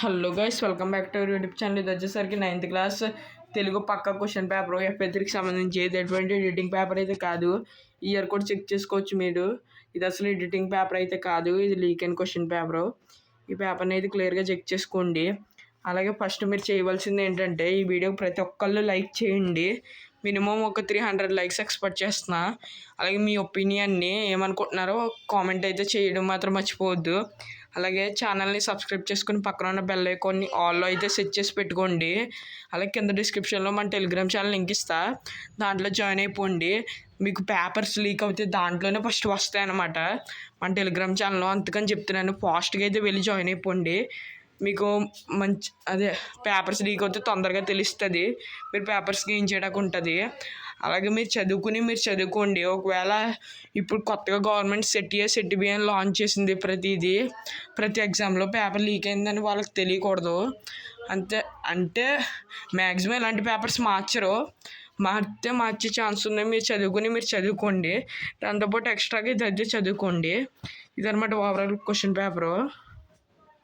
Hello guys, welcome back to our YouTube channel. ఇది వచ్చేసరికి 9th class Telugu పక్క question paper FA3కి సంబంధించి ఏది ఎటువంటి ఎడిటింగ్ పేపర్ అయితే కాదు. ఇయర్ కూడా చెక్ చేసుకోవచ్చు మీరు. ఇది అసలు ఎడిటింగ్ పేపర్ అయితే కాదు, ఇది లీక్ అండ్ క్వశ్చన్ పేపరు. ఈ పేపర్ని అయితే క్లియర్గా చెక్ చేసుకోండి. అలాగే ఫస్ట్ మీరు చేయవలసింది ఏంటంటే ఈ వీడియో ప్రతి ఒక్కళ్ళు లైక్ చేయండి. మినిమం ఒక 300 లైక్స్ ఎక్స్పెక్ట్ చేస్తున్నా. అలాగే మీ ఒపీనియన్ని ఏమనుకుంటున్నారో కామెంట్ అయితే చేయడం మాత్రం మర్చిపోవద్దు. అలాగే ఛానల్ని సబ్స్క్రైబ్ చేసుకుని పక్కన ఉన్న బెల్ ఐకాన్ని ఆల్లో అయితే సెట్ చేసి పెట్టుకోండి. అలాగే కింద డిస్క్రిప్షన్లో మన టెలిగ్రామ్ ఛానల్ లింక్ ఇస్తా, దాంట్లో జాయిన్ అయిపోండి. మీకు పేపర్స్ లీక్ అవుతే దాంట్లోనే ఫస్ట్ వస్తాయి అన్నమాట మన టెలిగ్రామ్ ఛానల్లో. అందుకని చెప్తున్నాను, ఫాస్ట్గా అయితే వెళ్ళి జాయిన్ అయిపోండి. మీకు మంచి పేపర్స్ లీక్ అవుతే తొందరగా తెలుస్తుంది, మీరు పేపర్స్ గెయిన్ చేయడానికి ఉంటుంది. అలాగే మీరు చదువుకోండి. ఒకవేళ ఇప్పుడు కొత్తగా గవర్నమెంట్ సెట్ ఏ సెట్ బి అని లాంచ్ చేసింది. ప్రతి ఎగ్జామ్లో పేపర్ లీక్ అయిందని వాళ్ళకి తెలియకూడదు అంటే మ్యాక్సిమం ఇలాంటి పేపర్స్ మార్చే ఛాన్స్ ఉన్నాయి. మీరు చదువుకోండి. దాంతోపాటు ఎక్స్ట్రాగా ఇది చదువుకోండి. ఇదనమాట ఓవరాల్ క్వశ్చన్ పేపరు.